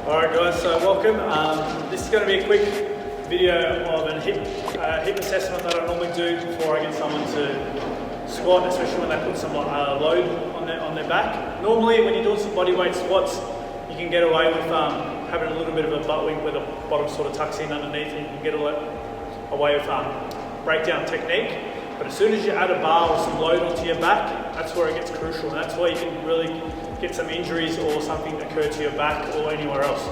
Alright guys, so welcome. This is going to be a quick video of a hip assessment that I normally do before I get someone to squat, especially when they put some load on their back. Normally when you're doing some bodyweight squats, you can get away with having a little bit of a butt wink where the bottom sort of tucks in underneath, and you can get away with breakdown technique. But as soon as you add a bar or some load onto your back, that's where it gets crucial, and that's where you can really get some injuries or something occur to your back or anywhere else.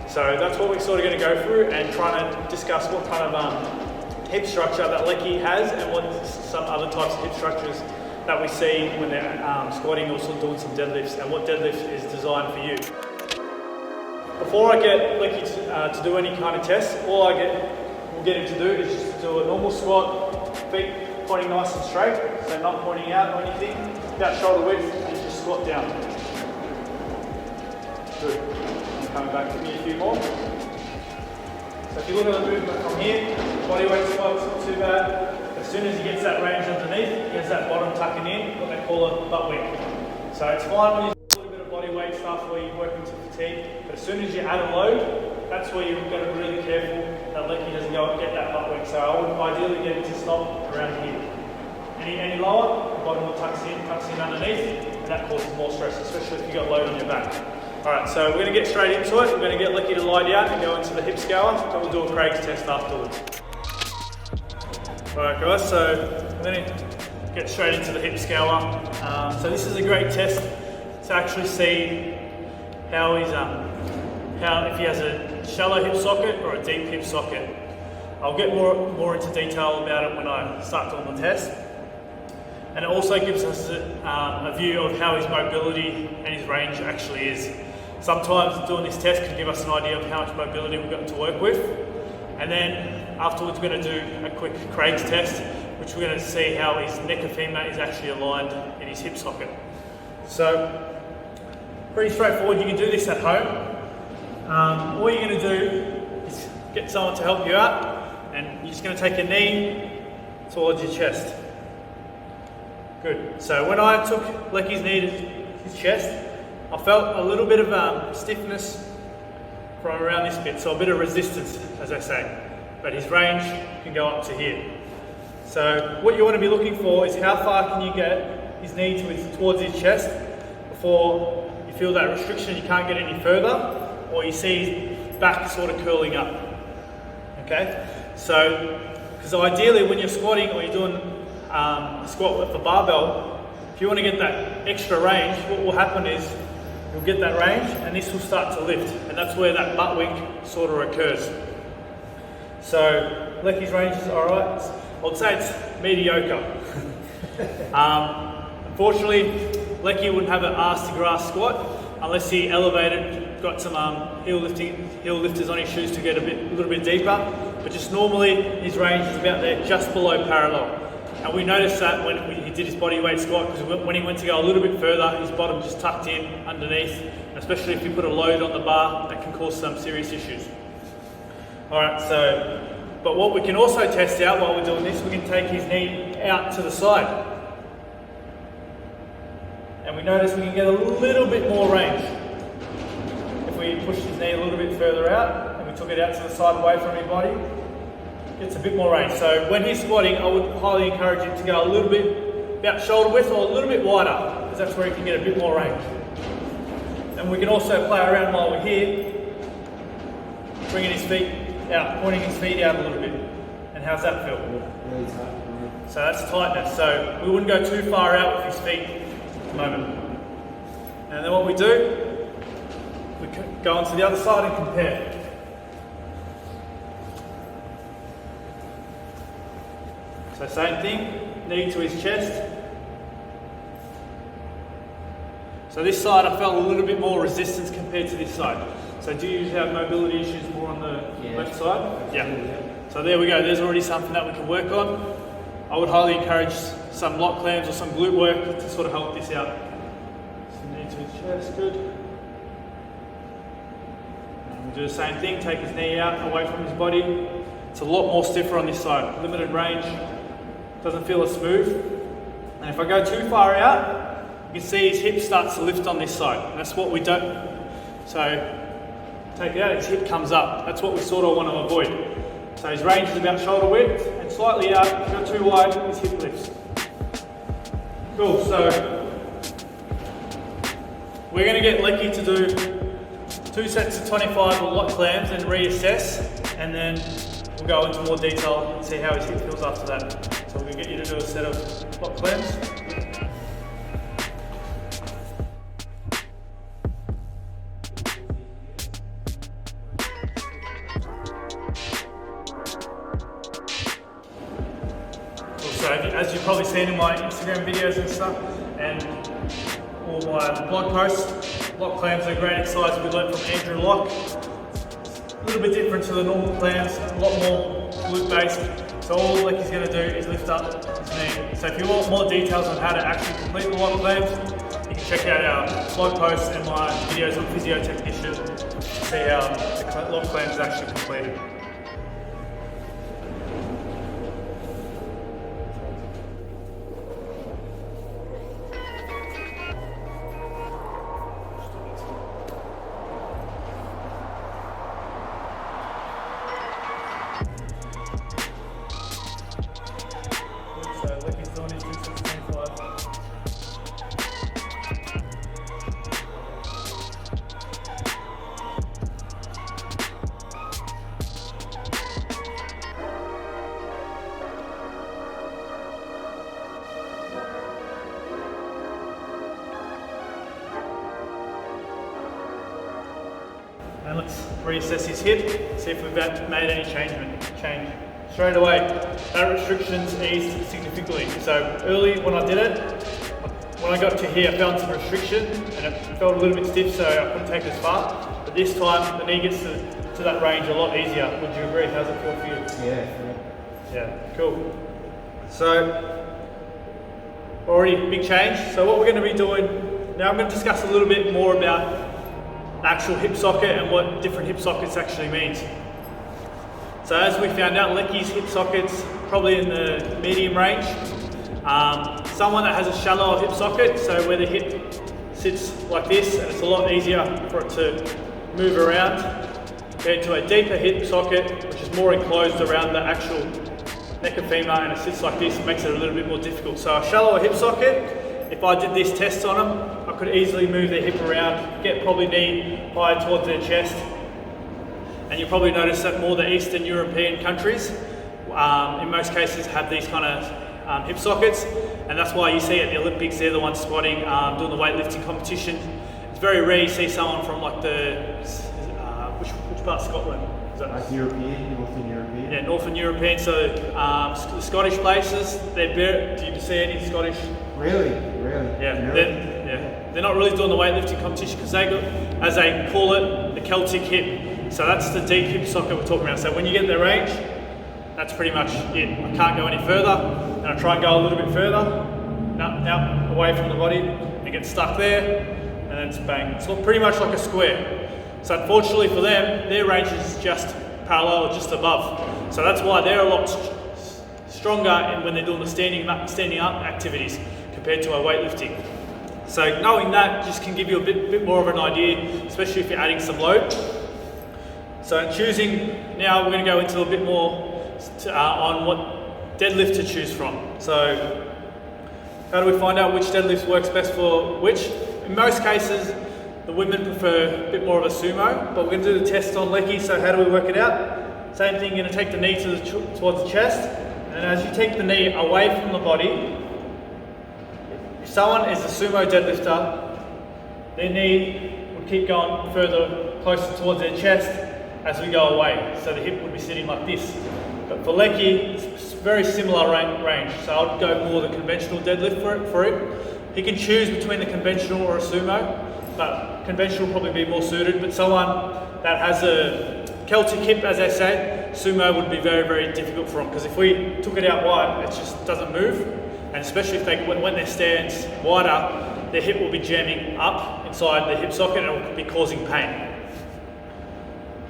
So that's what we're sort of going to go through and trying to discuss what kind of hip structure that Lecky has and what some other types of hip structures that we see when they're squatting or also doing some deadlifts, and what deadlift is designed for you. Before I get Lecky to do any kind of test, all we'll get him to do is just do a normal squat, feet pointing nice and straight, so not pointing out or anything, about shoulder width, and just squat down. Good. And coming back, give me a few more. So if you look at the movement from here, bodyweight squat's not too bad. As soon as he gets that range underneath, he gets that bottom tucking in, what they call a butt wink. So it's fine when you do a little bit of bodyweight stuff where you're working to fatigue, but as soon as you add a load, that's where you've got to be really careful that Lecky doesn't go and get that butt wink. So I would ideally get him to stop around here. Any lower, the bottom will tucks in underneath, and that causes more stress, especially if you've got load on your back. Alright, so we're going to get straight into it. We're going to get Lecky to lie down and go into the hip scour, and we'll do a Craig's test afterwards. Alright guys, so we're going to get straight into the hip scour. So this is a great test to actually see how he's, if he has a shallow hip socket or a deep hip socket. I'll get more into detail about it when I start doing the test. And it also gives us a view of how his mobility and his range actually is. Sometimes doing this test can give us an idea of how much mobility we've got to work with. And then afterwards we're going to do a quick Craig's test, which we're going to see how his neck of femur is actually aligned in his hip socket. So, pretty straightforward. You can do this at home. All you're going to do is get someone to help you out, and you're just going to take your knee towards your chest. Good. So when I took Lecky's knee to his chest, I felt a little bit of stiffness from around this bit, so a bit of resistance, as I say. But his range can go up to here. So what you want to be looking for is how far can you get his knee towards his chest before you feel that restriction, you can't get any further, or you see his back sort of curling up. Okay? So, because ideally when you're squatting or you're doing a squat with the barbell, if you want to get that extra range, what will happen is you'll get that range and this will start to lift, and that's where that butt wink sort of occurs. So Lecky's range is alright. I would say it's mediocre. Unfortunately, Lecky wouldn't have an arse to grass squat unless he elevated, got some heel lifters on his shoes to get a little bit deeper, but just normally his range is about there, just below parallel. And we noticed that when he did his bodyweight squat, because when he went to go a little bit further, his bottom just tucked in underneath, and especially if you put a load on the bar, that can cause some serious issues. Alright, but what we can also test out while we're doing this, we can take his knee out to the side. And we notice we can get a little bit more range. If we push his knee a little bit further out, and we took it out to the side away from his body, it's a bit more range. So when he's squatting, I would highly encourage him to go a little bit about shoulder width or a little bit wider, because that's where he can get a bit more range. And we can also play around while we're here, bringing his feet out, pointing his feet out a little bit. And how's that feel? Really tight. So that's tightness. So we wouldn't go too far out with his feet at the moment. And then what we do, we go onto the other side and compare. So same thing, knee to his chest. So this side I felt a little bit more resistance compared to this side. So do you have mobility issues more on the left side? Yeah. So there we go, there's already something that we can work on. I would highly encourage some lock clams or some glute work to sort of help this out. So knee to his chest, good. And we'll do the same thing, take his knee out, away from his body. It's a lot more stiffer on this side, limited range. Doesn't feel as smooth. And if I go too far out, you can see his hip starts to lift on this side. And that's what we don't. So take it out, his hip comes up. That's what we sort of want to avoid. So his range is about shoulder width, and slightly out, if you're too wide, his hip lifts. Cool, so we're going to get Lecky to do 2 sets of 25 with lock clams and reassess, and then we'll go into more detail and see how his hip feels after that. So we're going to get you to do a set of lock clams. So as you've probably seen in my Instagram videos and stuff, and all my blog posts, lock clams are a great exercise we learned from Andrew Locke. A little bit different to the normal clams, a lot more glute based. So all Lecky's going to do is lift up his knee. So if you want more details on how to actually complete the lock clams, you can check out our blog posts and my videos on Physio Technician to see how the lock clams is actually completed. And let's reassess his hip, see if we've made any change. Straight away, that restriction's eased significantly. So early when I did it, when I got to here, I found some restriction and it felt a little bit stiff, so I couldn't take it as far. But this time, the knee gets to that range a lot easier. Would you agree? How's it feel for you? Yeah, cool. So, already big change. So what we're going to be doing, now I'm going to discuss a little bit more about the actual hip socket and what different hip sockets actually means. So as we found out, Lecky's hip socket's probably in the medium range. Someone that has a shallower hip socket, so where the hip sits like this, and it's a lot easier for it to move around, compared to a deeper hip socket, which is more enclosed around the actual neck of femur, and it sits like this, it makes it a little bit more difficult. So a shallower hip socket, if I did this test on them, I could easily move their hip around, get probably knee higher towards their chest. And you'll probably notice that more the Eastern European countries, in most cases, have these kind of hip sockets. And that's why you see at the Olympics, they're the ones squatting, doing the weightlifting competition. It's very rare you see someone from like which part of Scotland? Is that like European, Northern European? Yeah, Northern European. So the Scottish places, do you see any Scottish? Really? Yeah, they're not really doing the weightlifting competition because they got, as they call it, the Celtic hip. So that's the deep hip socket we're talking about. So when you get in their range, that's pretty much it. I can't go any further, and I try and go a little bit further, out away from the body, and get stuck there, and then it's bang. It's pretty much like a square. So unfortunately for them, their range is just parallel or just above. So that's why they're a lot stronger when they're doing the standing up activities compared to our weightlifting. So knowing that just can give you a bit more of an idea, especially if you're adding some load. So choosing, now we're going to go into a bit more on what deadlift to choose from. So how do we find out which deadlift works best for which? In most cases, the women prefer a bit more of a sumo, but we're going to do the test on Lecky. So how do we work it out? Same thing, you're going to take the knee towards the chest, and as you take the knee away from the body, if someone is a sumo deadlifter, their knee would keep going further, closer towards their chest as we go away. So the hip would be sitting like this. But for Lecky, it's very similar range. So I'd go more the conventional deadlift for it. He can choose between the conventional or a sumo, but conventional will probably be more suited. But someone that has a Celtic hip, as they say, sumo would be very, very difficult for them, because if we took it out wide, it just doesn't move. And especially if when their stance wider, their hip will be jamming up inside the hip socket and it will be causing pain.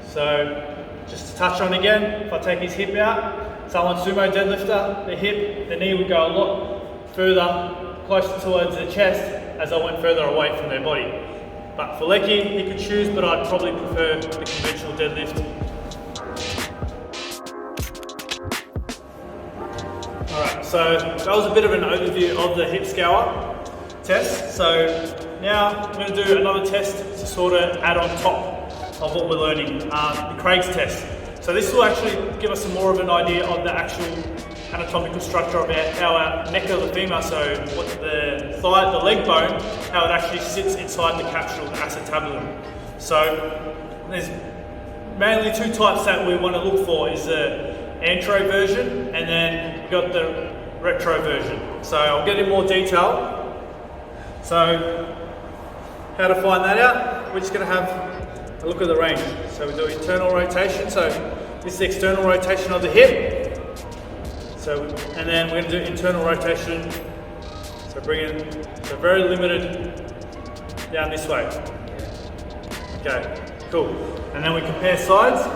So just to touch on again, if I take his hip out, someone sumo deadlifter, the knee would go a lot further, closer towards the chest as I went further away from their body. But for Lecky, he could choose, but I'd probably prefer the conventional deadlift. Alright, so that was a bit of an overview of the hip scour test. So now I'm going to do another test to sort of add on top of what we're learning, the Craig's test. So this will actually give us more of an idea of the actual anatomical structure of our neck of the femur, so what the thigh, the leg bone, how it actually sits inside the capsule, the acetabulum. So there's mainly two types that we want to look for, is the antro version and then we've got the retro version. So I'll get in more detail. So how to find that out, we're just going to have a look at the range. So we do internal rotation, so this is the external rotation of the hip. So, and then we're going to do internal rotation, so bring in, so very limited down this way. Okay, cool. And then we compare sides.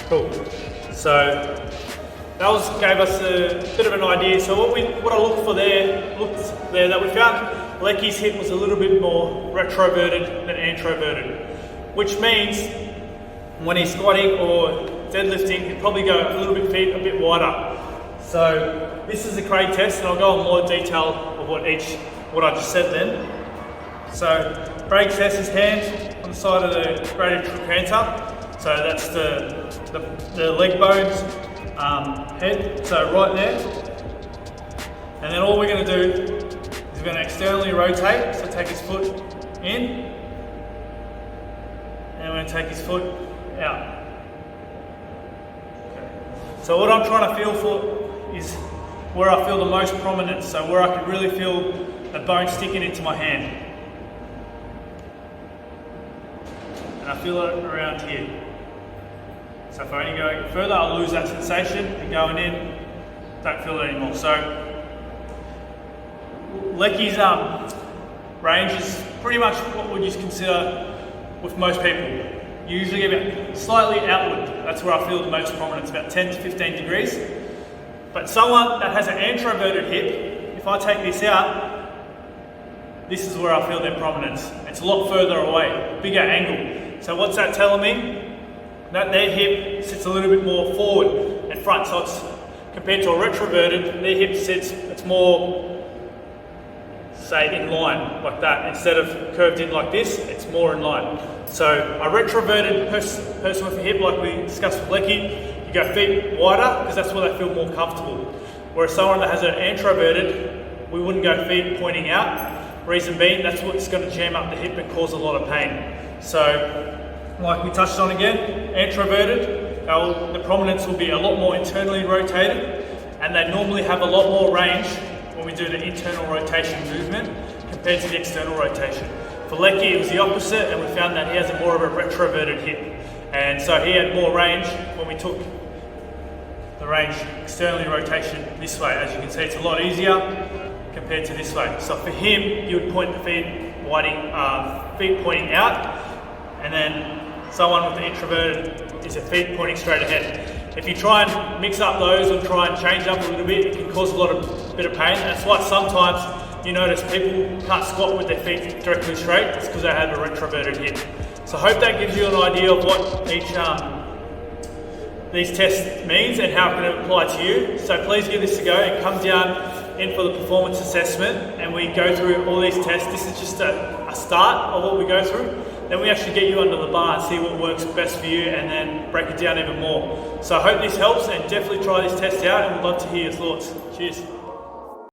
Cool. So that gave us a bit of an idea. So what I looked there that we found Lecky's hip was a little bit more retroverted than antroverted, which means when he's squatting or deadlifting, he'd probably go a little bit feet a bit wider. So this is the Craig test, and I'll go in more detail of what I just said then. So Craig's test is hand on the side of the graded trochanter. So that's the leg bones head, so right there. And then all we're going to do is we're going to externally rotate, so take his foot in, and we're going to take his foot out. Okay. So what I'm trying to feel for is where I feel the most prominence, so where I can really feel the bone sticking into my hand. And I feel it around here. So if I only go further, I'll lose that sensation, and going in, don't feel it anymore. So Lecky's range is pretty much what would you consider with most people. You usually get about slightly outward. That's where I feel the most prominence, about 10 to 15 degrees. But someone that has an antroverted hip, if I take this out, this is where I feel their prominence. It's a lot further away, bigger angle. So what's that telling me? That their hip sits a little bit more forward and front. So it's, compared to a retroverted, their hip sits, it's more, say, in line like that. Instead of curved in like this, it's more in line. So a retroverted person with a hip, like we discussed with Lecky, you go feet wider because that's where they feel more comfortable. Whereas someone that has an antroverted, we wouldn't go feet pointing out. Reason being, that's what's going to jam up the hip and cause a lot of pain. So, like we touched on again, antroverted, the prominence will be a lot more internally rotated, and they normally have a lot more range when we do the internal rotation movement compared to the external rotation. For Lecky, it was the opposite, and we found that he has more of a retroverted hip, and so he had more range when we took the range externally rotation this way. As you can see, it's a lot easier compared to this way. So for him, you would point the feet pointing out, and then someone with the introverted is a feet pointing straight ahead. If you try and mix up those and try and change up a little bit, it can cause a bit of pain. That's why sometimes you notice people can't squat with their feet directly straight. It's because they have a retroverted hip. So I hope that gives you an idea of what these tests means and how it can apply to you. So please give this a go and come down in for the performance assessment, and we go through all these tests. This is just a start of what we go through. Then we actually get you under the bar and see what works best for you, and then break it down even more. So I hope this helps, and definitely try this test out, and we'd love to hear your thoughts. Cheers.